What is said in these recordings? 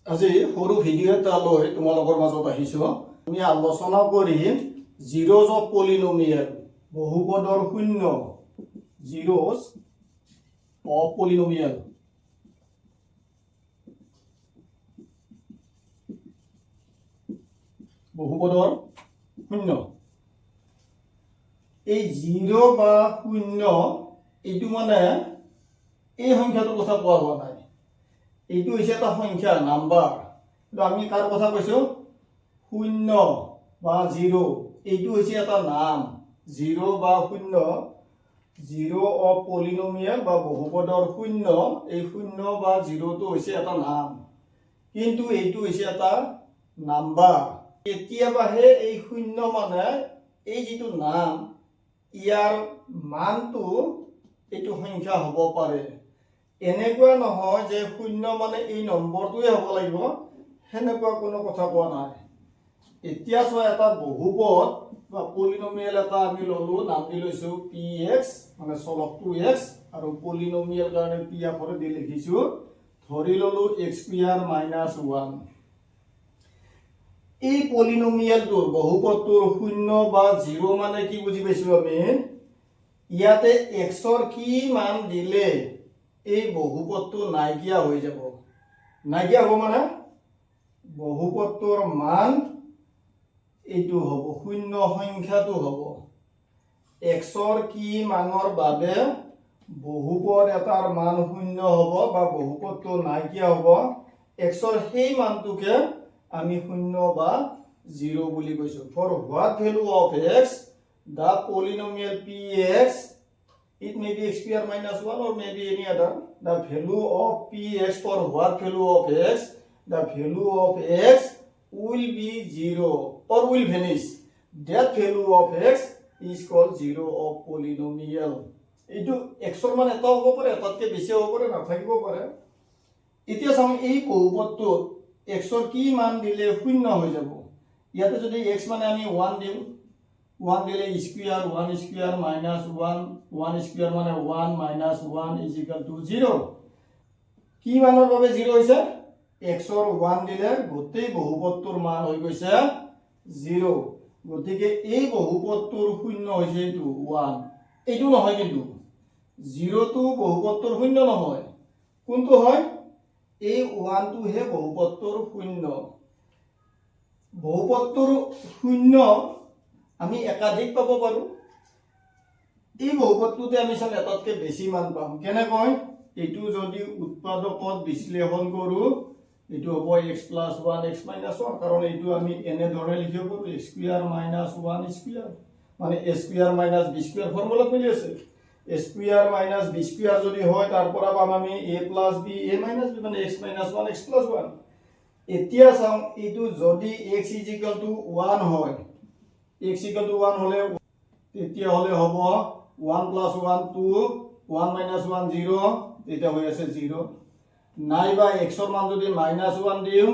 আজি সৰু ভিডিঅ' এটা লৈ তোমালোকৰ মাজত আহিছো। আমি আলোচনা কৰিম জিৰ'জ অফ পলিনমিয়েল, বহুপদৰ শূন্য, জিৰ'জ অফ পলিনমিয়েল। বহুপদৰ শূন্য। এই জিৰ' বা শূন্য এইটো মানে এই সংখ্যাটোৰ কথা কোৱা হোৱা নাই। এইটো হৈছে এটা সংখ্যা, নাম্বাৰ। কিন্তু আমি কাৰ কথা কৈছো? শূন্য বা জিৰ'। এইটো হৈছে এটা নাম। জিৰ' বা শূন্য, জিৰ' অফ পলিনমিয়েল বা বহুপদৰ শূন্য, এই শূন্য বা জিৰ'টো হৈছে এটা নাম, কিন্তু এইটো হৈছে এটা নাম্বাৰ। কেতিয়াবাহে এই শূন্য মানে এই যিটো নাম, ইয়াৰ মানটো এইটো সংখ্যা হ'ব পাৰে। এনেকুৱা নহয় যে শূন্য মানে এই নম্বৰটোৱে হ'ব লাগিব, সেনেকুৱা কোনো কথা কোৱা নাই। এতিয়া চোৱা, এটা বহুপদ বা পলিনমিয়েল এটা আমি ললো, নাম দি লৈছো পি এক্স, মানে চলকটো এক্স, আৰু পলিনমিয়েল কাৰণে পি আখৰে দি লিখিছো, ধৰি ললো এক্স স্কুয়াৰ মাইনাছ 1। এই পলিনমিয়েলটোৰ বহুপদটোৰ শূন্য বা জিৰ' মানে কি বুজি পাইছো আমি? ইয়াতে এক্সৰ কি মান দিলে এই বহুপদটো নাইকিয়া হৈ যাব। নাইকিয়া হ'ব মানে বহুপদটোৰ মান এইটো হ'ব, শূন্য সংখ্যাটো হ'ব। এক্সৰ কি মানৰ বাবে বহুপদ এটাৰ মান শূন্য হ'ব বা বহুপদটো নাইকিয়া হ'ব, এক্সৰ সেই মানটোকে আমি শূন্য বা জিৰ' বুলি কৈছো। For what value of x, the polynomial px, it may be x square minus 1 or maybe any other. The value of px, for what value of x, the value of x will be 0 or will vanish. That value of x is called zero of polynomial. এইটো xৰ মান এটা হ'ব পাৰে, এটাতকে বেছি হ'ব পাৰে, নাথাকিব পাৰে। এতিয়া চাওঁ, এই বহুপদটোত xৰ কি মান দিলে শূন্য হৈ যাব। ইয়াতে যদি x মানে আমি 1 দিম, 1 দিলে স্কুয়ার, 1 স্কুয়ার মাইনাস 1, 1 স্কুয়ার মানে 1 মাইনাস 1 ইজ ইকুয়াল টু 0। কি মানৰ বাবে 0 হৈছে? x ৰ 1 দিলে গোটেই বহুপদটোৰ মান হৈ গৈছে 0। গতিকে এই বহুপদটোৰ শূন্য হৈছে এইটো 1। এইটো নহয়, কিন্তু 0টো বহুপদটোৰ শূন্য নহয়। কোনটো হয়? এই 1টোহে বহুপদটোৰ শূন্য। বহুপদটোৰ শূন্য আমি একাধিক পাব পাৰো। এই বহুপদটোতে আমি চালে এটাতকে বেছি মান পাম। কেনেকৈ? এইটো যদি উৎপাদকত বিশ্লেষণ কৰো, এইটো হ'ব x plus 1 x minus 1, কাৰণ এইটো আমি এনে ধৰণে লিখিব পাৰো, x square minus 1 square, মানে a square minus b square ফৰ্মুলাত মিলি আছে। a square minus b square যদি হয়, তাৰ পৰা পাম আমি a plus b, a minus b, মানে x minus 1 x plus 1। এতিয়া চাওঁ, এইটো যদি x is equal to 1 হয়, x equal to 1 হলে তেতিয়া হলে হ'ব 1 plus 1 2, 1 minus 1 0, এটা হৈ আছে 0। নাইবা x ৰ মান যদি -1 দিও,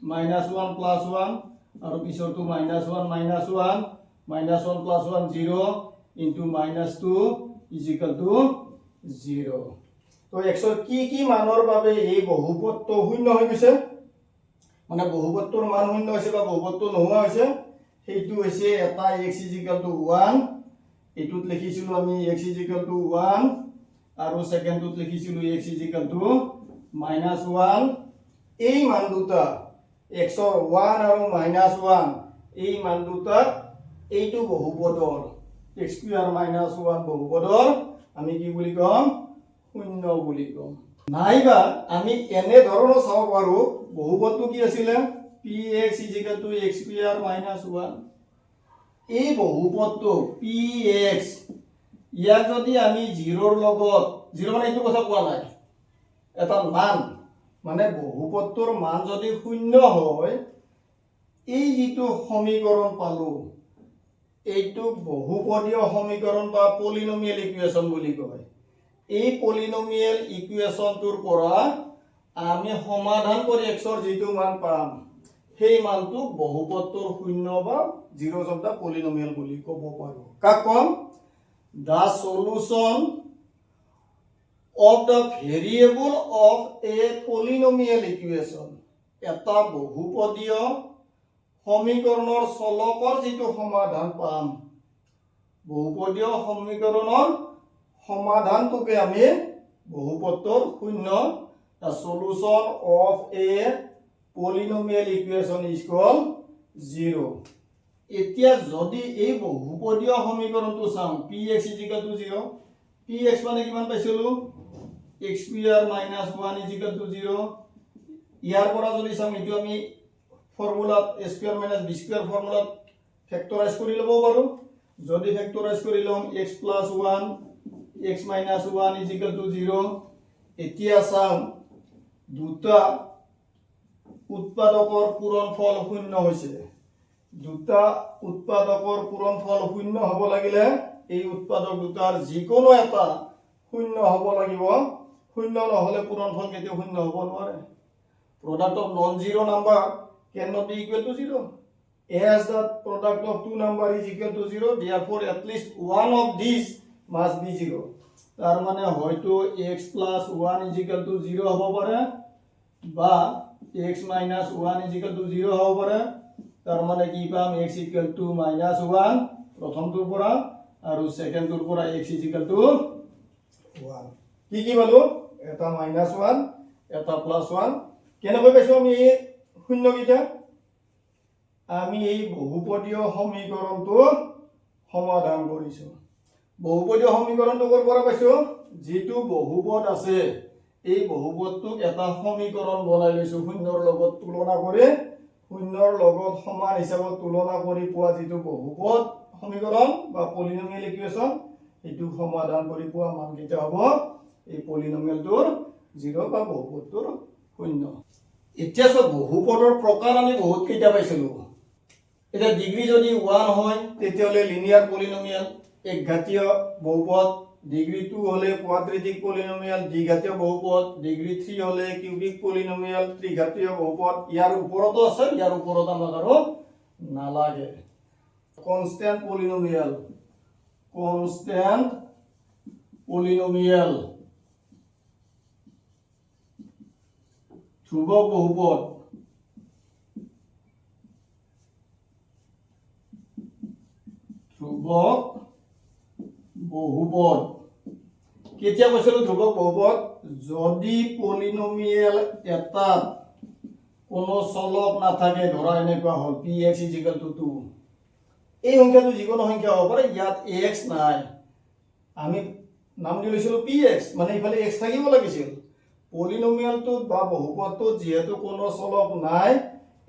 -1 plus 1, আৰু পিছৰটো -1 minus 1, -1 plus 1 0 into -2 is equal to 0। তো x ৰ কি মানৰ বাবে এই বহুপদটো শূন্য হৈ গৈছে, মানে বহুপদটোৰ মান শূন্য হৈছে বা বহুপদটো নোহোৱা হৈছে, সেইটো হৈছে এটা x is equal to 1, এইটোত লিখিছিলো আমি x is equal to 1, আৰু সেকেন্ডটোত লিখিছিলো x is equal to -1। এই মান দুটা x ৰ 1 আৰু -1, এই মান দুটা এইটো বহুপদৰ x square minus 1 বহুপদৰ আমি কি বুলি কম? শূন্য বুলি কম। নাইবা আমি এনে ধৰণৰ চাব পাৰো, বহুপদটো কি আছিলে? px is equal to x square minus 1। এই বহুপদটো px, ইয়াক যদি আমি 0ৰ লগত, 0 মানে এইটো কথা কোৱা নাই, এটা মান, মানে বহুপদটোৰ মান যদি শূন্য হয়, এই যিটো সমীকৰণ পালো, এইটো বহুপদীয় সমীকৰণ বা পলিনমিয়েল ইকুৱেশ্যন বুলি কয়। এই পলিনমিয়েল ইকুৱেশ্যনটোৰ পৰা আমি সমাধান কৰি এক্সৰ যিটো মান পাম, সেই মানটো বহুপদটোৰ শূন্য বা জিৰ'জ অফ দা পলিনমিয়েল বুলি ক'ব পাৰো। কাক কম? The solution of the variable of a polynomial equation। এটা বহুপদীয় সমীকৰণৰ চলকৰ যিটো সমাধান পাম, বহুপদীয় সমীকৰণৰ সমাধানটোকে আমি বহুপদৰ শূন্য, the solution of a polynomial equation is called 0. এতিয়া যদি এই বহুপদীয় সমীকৰণটো চাম px = 0, px মানে কিমান পাইছিলো x square - 1 = 0, ইয়াৰ পৰা যদি চাম এটো আমি ফৰ্মুলাত a square - b square ফৰ্মুলাত ফেক্টৰাইজ কৰি লব পাৰো। যদি ফেক্টৰাইজ কৰি লম x + 1 x - 1 = 0। এতিয়া চাম দুটা উৎপাদকৰ পূৰণফল শূন্য হৈছে। দুটা উৎপাদকৰ পূৰণফল শূন্য হ'ব লাগিলে এই উৎপাদক দুটাৰ যিকোনো এটা শূন্য হ'ব লাগিব। শূন্য নহলে পূৰণফল কেতিয়াও শূন্য হ'ব নোৱাৰে। Product of non-zero number cannot be equal to 0. As the product of two number is equal to 0, therefore at least one of these must be 0. তার মানে হয়তো x + 1 = 0 হ'ব পাৰে বা x - 1 = 0 হ'ব পাৰে। তাৰ মানে কি পাম x = -1 প্ৰথমটোৰ পৰা আৰু সেকেন্ডটোৰ পৰা x = 1। কি পালো এটা -1 এটা +1। কেনেকৈ পাইছো আমি এই শূন্যকেইটা? আমি এই বহুপদীয় সমীকৰণটো সমাধান কৰিছো। বহুপদীয় সমীকৰণটো কৰ পৰা পাইছো? যেটো বহুপদ আছে এই বহুপদটোক এটা সমীকৰণ বনাই লৈছো শূন্যৰ লগত তুলনা কৰি, শূন্যৰ লগত সমান হিচাপত তুলনা কৰি পোৱা যেটো বহুপদ সমীকৰণ বা পলিনোমিয়েল ইকুৱেশ্যন, এটো সমাধান কৰি পোৱা মান কেইটা হ'ব এই পলিনোমিয়েলটোৰ 0 বা বহুপদটোৰ 0। এতিয়া সব বহুপদৰ প্ৰকাৰ আমি বহুত কেইটা পাইছিলো। এটা ডিগ্ৰী যদি 1 হয় তেতিয়াহলে লিনিয়াৰ পলিনোমিয়েল একঘাতীয় বহুপদ, ডিগ্ৰী 2 হলে কোয়াড্ৰেটিক পলিনোমিয়েল দ্বিঘাতীয় বহুপদ, ডিগ্ৰী 3 হলে কিউবিক পলিনোমিয়েল ত্ৰিঘাতীয় বহুপদ। ইয়াৰ ওপৰতো আছে, ইয়াৰ ওপৰত আমাক আৰু নালাগে। কনস্ট্যান্ট পলিনোমিয়েল, কনস্ট্যান্ট পলিনোমিয়েল, ধ্ৰুবক বহুপদ, ধ্ৰুবক বহুপদ। কেতিয়া কৈছিলো ধ্ৰুবক বহুপদ? যদি পলিনোমিয়েল এটাত কোনো চলক নাথাকে, ধৰা এনেকুৱা হল px = 2, এই সংখ্যাটো যিকোনো সংখ্যা হ'ব পাৰে, ইয়াত ax নাই, আমি নাম দি লৈছিলো px, মানে ইফালে x থাকিব লাগিছিল। পলিনোমিয়েলটোত বা বহুপদটোত যেহেতু কোনো চলক নাই,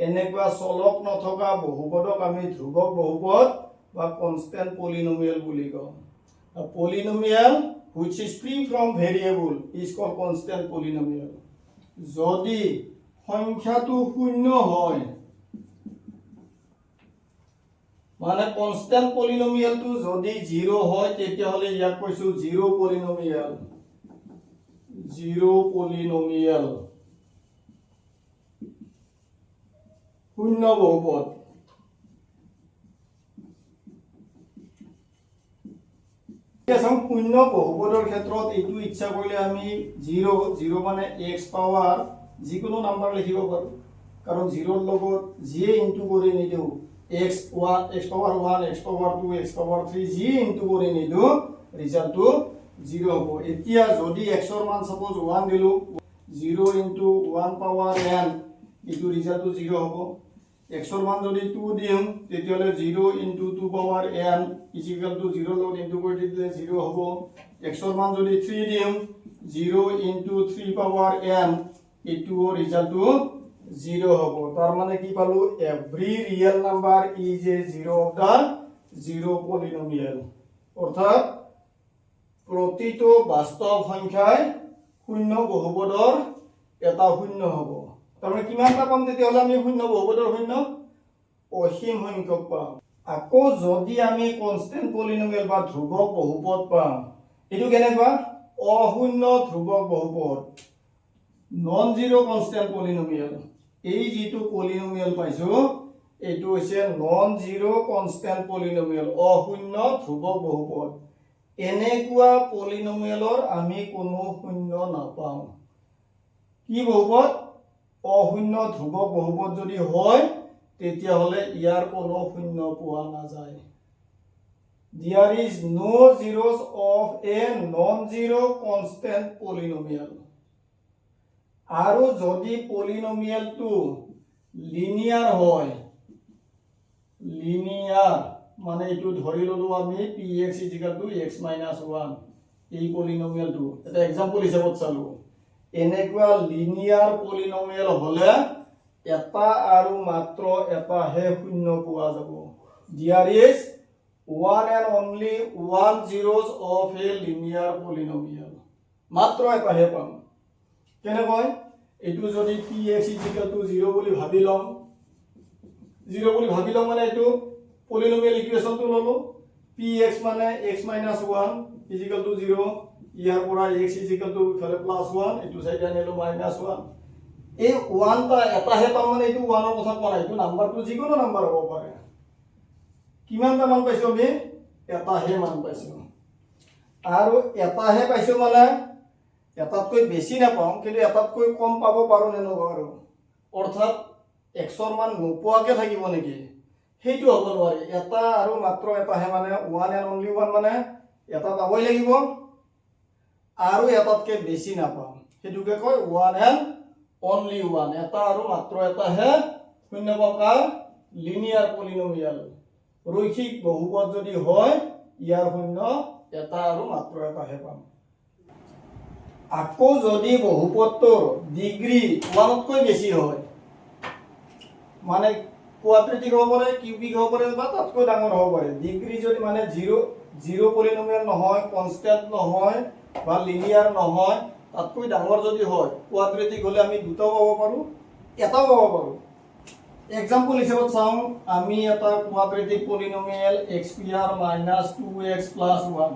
এনেকুৱা চলক নথকা বহুপদক আমি ধ্ৰুবক বহুপদ বা কনস্ট্যান্ট পলিনোমিয়েল বুলি কওঁ। A polynomial which is free from variable is called constant polynomial. যদি সংখ্যাটো শূন্য হয়, মানে কনস্ট্যান্ট পলিনোমিয়েলটো যদি 0 হয় তেতিয়াহলে ইয়াক কৈছো 0 পলিনোমিয়েল, 0 পলিনোমিয়েল, শূন্য বহুপদ। শূন্য বহুপদৰ ক্ষেত্ৰত এইটো ইচ্ছা কৰিলে আমি 0 মানে x পাৱাৰ যিকোনো নাম্বাৰ লিখিব পাৰো, কাৰণ 0ৰ লগত যিয়ে ইনটু কৰি নিদিও x power 1, x power 2, x power 3 যি ইনটু কৰি নিদিও ৰিজাল্টটো 0 হ'ব। এতিয়া যদি x ৰ মান সাপোজ 1 দিলো, 0 * 1 পাৱাৰ n, এইটো ৰিজাল্টটো 0 হ'ব। x ৰ মান যদি 2 দিম তেতিয়াহলে 0 * 2 পাৱাৰ n = 0 লগত ইনটু কৰি দিলে 0 হ'ব। x ৰ মান যদি 3 দিম 0 * 3 পাৱাৰ n, এইটো ৰিজাল্টটো 0 হ'ব। তাৰ মানে কি পালো? Every real number is a 0 of the 0 পলিনোমিয়েল। অৰ্থাৎ প্ৰতিটো বাস্তৱ সংখ্যাই শূন্য বহুপদৰ এটা শূন্য হ'ব। তাৰমানে কিমানটা পাম তেতিয়াহলে আমি শূন্য বহুপদৰ শূন্য? অসীম সংখ্যক পাম। আকৌ যদি আমি কনস্ট্যান্ট পলিনোমিয়েল বা ধ্ৰুবক বহুপদ পাম, এটো কেনেকুৱা? অশূন্য ধ্ৰুবক বহুপদ, নন জিৰো কনস্ট্যান্ট পলিনোমিয়েল। এই যেটো পলিনোমিয়েল পাইছো এটো হৈছে নন জিৰো কনস্ট্যান্ট পলিনোমিয়েল, অশূন্য ধ্ৰুবক বহুপদ। এনেকুৱা পলিনোমিয়েলৰ আমি কোনো শূন্য নাপাওঁ। কি বহুপদ? অশূন্য অশূন্য ধ্ৰুৱক বহুপদ যদি হয় তেতিয়াহ'লে ইয়াৰ কোনো শূন্য পোৱা নাযায়। There is no zeros of a non-zero constant polynomial. আৰু যদি পলিনমিয়ালটো লিনিয়াৰ হয়, লিনিয়াৰ মানে এইটো ধৰি ললো আমি px = x - 1 এই পলিনমিয়ালটো এটা এক্সাম্পল হিচাপত চালো। এনেকুৱা লিনিয়াৰ পলিনমিয়াল হলে এটা আৰু মাত্ৰ এটাহে শূন্য পোৱা যাব। There is one and only one zeros of a linear polynomial. মাত্ৰ এটাহে পাম। কেনেকৈ এইটো যদি px = 0 বুলি ভাবি লম, 0 বুলি ভাবি লম মানে এইটো পলিনমিয়াল ইকুৱেশ্যনটো ললো px মানে x - 1 = 0, ইয়াৰ পৰা x ইফালে +1, এইটো সাইডে আনিলো -1। এই 1 টা এটাহে পাম মানে এইটো 1 ৰ কথা কোৱা নাই, এইটো নাম্বাৰটো যিকোনো নাম্বাৰ হ'ব পাৰে। কিমানটা মান পাইছো আমি? এটাহে মান পাইছো। আৰু এটাহে পাইছো মানে এটাতকৈ বেছি নাপাওঁ, কিন্তু এটাতকৈ কম পাব পাৰো নে নোৱাৰো? অৰ্থাৎ x ৰ মান নোপোৱাকে থাকিব নেকি? সেইটো হ'ব নোৱাৰি। এটা আৰু মাত্ৰ এটাহে মানে one and only one মানে এটা পাবই লাগিব আৰু এটাতকে বেছি নাপাম, সেইটোকে কয় one and only one। এটা আৰু মাত্ৰ এটাহে শূন্য পাম কাৰ? Linear polynomial. ৰৈখিক বহুপদ যদি হয় ইয়াৰ শূন্য এটা আৰু মাত্ৰ এটাহে পাম। আকৌ যদি বহুপদটোৰ ডিগ্ৰী 1তকৈ বেছি হয়, মানে কোৱাড্ৰেটিক হ'ব পাৰে, কিউবিক হ'ব পাৰে বা তাতকৈ ডাঙৰ হ'ব পাৰে, ডিগ্ৰী যদি মানে 0 পলিনমিয়াল নহয়, কনষ্টেন্ট নহয় বা লিনিয়াৰ নহয়, তাতকৈ ডাঙৰ যদি হয়, কোৱাড্ৰেটিক হলে আমি দুটাও পাব পাৰো, এটাও পাব পাৰো। এক্সাম্পল হিচাপত চাওঁ, আমি এটা কোৱাড্ৰেটিক পলিনমিয়াল x² - 2x + 1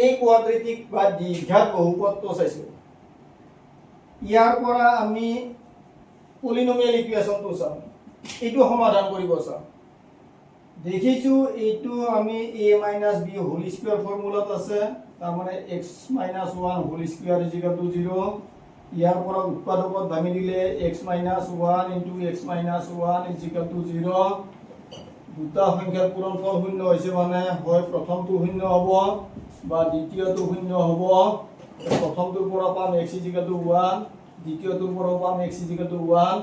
এই কোৱাড্ৰেটিক বা দ্বিঘাত বহুপদটো চাইছো। ইয়াৰ পৰা আমি পলিনমিয়াল ইকুৱেশ্যনটো চাওঁ, এইটো সমাধান কৰিব চাওঁ। দেখিছো এইটো আমি a - b হোল স্কয়াৰ ফৰ্মুলাত আছে, তাৰ মানে x - 1 হোল স্কয়াৰ = 0। ইয়াৰ পৰা উৎপাদকত দাঙি দিলে x - 1 * x - 1 = 0। দুটা সংখ্যাৰ পূৰণফল শূন্য হৈছে মানে হয় প্ৰথমটো শূন্য হ'ব বা দ্বিতীয়টো শূন্য হ'ব। প্ৰথমটোৰ পৰা পাম x = 1, দ্বিতীয়টোৰ পৰা পাম x = 1।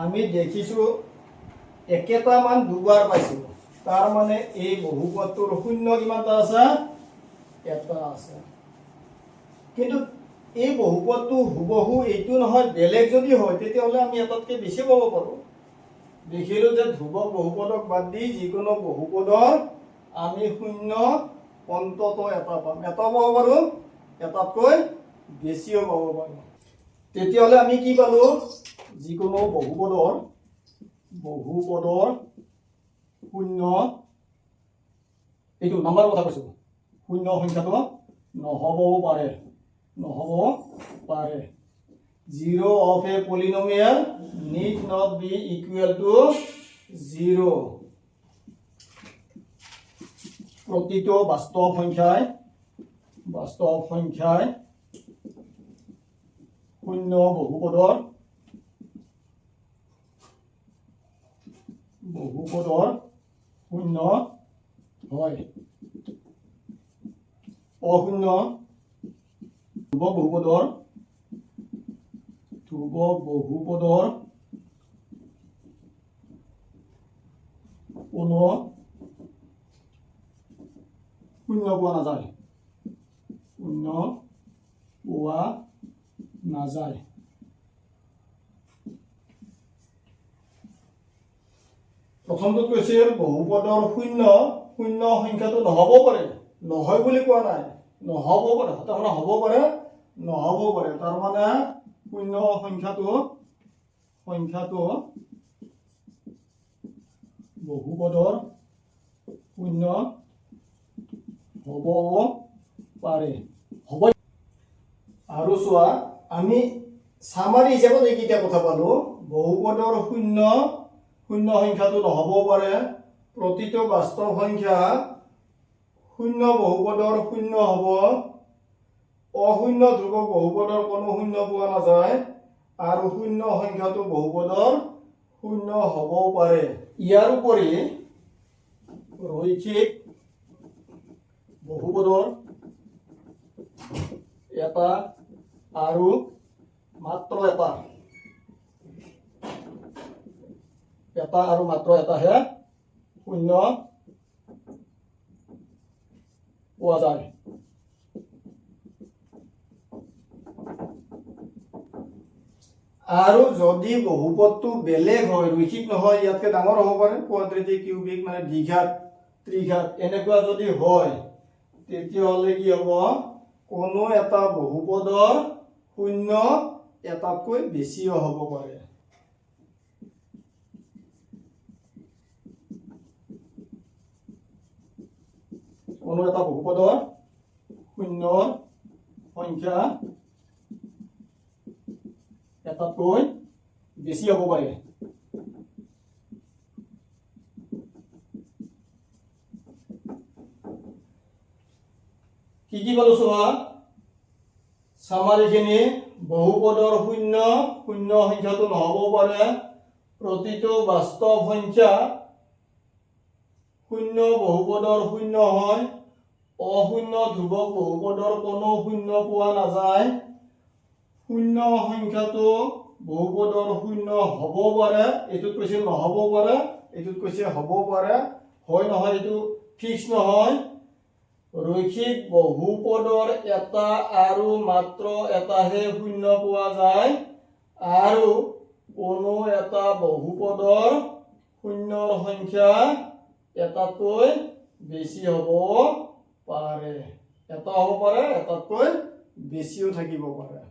আমি দেখিছো একেটা মান দুবাৰ পাইছো, তাৰ মানে এই বহুপদটোৰ শূন্য কিমানটা আছে? এটা আছে। কিন্তু এই বহুপদটো হুবহু এইটো নহয়, বেলেগ যদি হয় তেতিয়াহ'লে আমি এটাতকৈ বেছি পাব পাৰো। দেখিলো যে ধ্ৰুৱক বহুপদক বাদ দি যিকোনো বহুপদৰ আমি শূন্য অন্তত এটা পাম, এটা পাব পাৰো, এটাতকৈ বেছিও পাব পাৰো। তেতিয়াহ'লে আমি কি পালো? যিকোনো বহুপদৰ শূন্য, এইটো নাম্বাৰৰ কথা কৈছো, শূন্য সংখ্যাটো নহবও পাৰে। 0 of a polynomial need not be equal to 0। প্ৰতিটো বাস্তৱ সংখ্যাই শূন্য বহুপদৰ শূন্য হয়। অশূন্য ধ্ৰুৱক বহুপদৰ কোনো শূন্য পোৱা নাযায়। প্ৰথমটোত কৈছিল বহুপদৰ শূন্য সংখ্যাটো নহব পাৰে, নহয় বুলি কোৱা নাই, নহব পাৰে, তাৰমানে হ'ব পাৰে, নহব পাৰে। তাৰ মানে শূন্য সংখ্যাটো বহুপদৰ শূন্য হ'বও পাৰে, হ'ব। আৰু চোৱা, আমি সামাৰী হিচাপত এইকেইটা কথা পালো। বহুপদৰ শূন্য সংখ্যাটো নহবও পাৰে, প্ৰতিটো বাস্তৱ সংখ্যা শূন্য বহুপদৰ শূন্য হ'ব, অশূন্য ধ্ৰুৱক বহুপদৰ কোনো শূন্য পোৱা নাযায়, আৰু শূন্য সংখ্যাটো বহুপদৰ শূন্য হ'বও পাৰে। ইয়াৰ উপৰি ৰৈখিক বহুপদৰ এটা আৰু মাত্ৰ এটা আৰু মাত্ৰ এটাহে শূন্য পোৱা যায়। আৰু যদি বহুপদটো বেলেগ হয়, ৰৈখিক নহয়, ইয়াতকে ডাঙৰ হ'ব পাৰে, কোৱাড্ৰেটিক, কিউবিক মানে দ্বিঘাত, ত্ৰিঘাত এনেকুৱা যদি হয়, তেতিয়াহ'লে কি হ'ব, কোনো এটা বহুপদৰ শূন্য এটাতকৈ বেছিও হ'ব পাৰে। কোনো এটা বহুপদৰ শূন্যৰ সংখ্যা এটাতকৈ বেছি হ'ব পাৰে। কি পালো চোৱা, চামাৰিখিনি বহুপদৰ শূন্য সংখ্যাটো নহ'বও পাৰে, প্ৰতিটো বাস্তৱ সংখ্যা শূন্য বহুপদৰ শূন্য হয়, অশূন্য ধ্ৰুৱক বহুপদৰ কোনো শূন্য পোৱা নাযায়, শূন্য সংখ্যাটো বহুপদৰ শূন্য হ'বও পাৰে, এইটোত কৈছে নহ'বও পাৰে, এইটোত কৈছে হ'বও পাৰে, হয় নহয় এইটো ফিক্স নহয়। ৰৈখিক বহুপদৰ এটা আৰু মাত্ৰ এটাহে শূন্য পোৱা যায়, আৰু কোনো এটা বহুপদৰ শূন্যৰ সংখ্যা এটাতকৈ বেছি হ'ব পাৰে, এটা হ'ব পাৰে, এটাতকৈ বেছিও থাকিব পাৰে।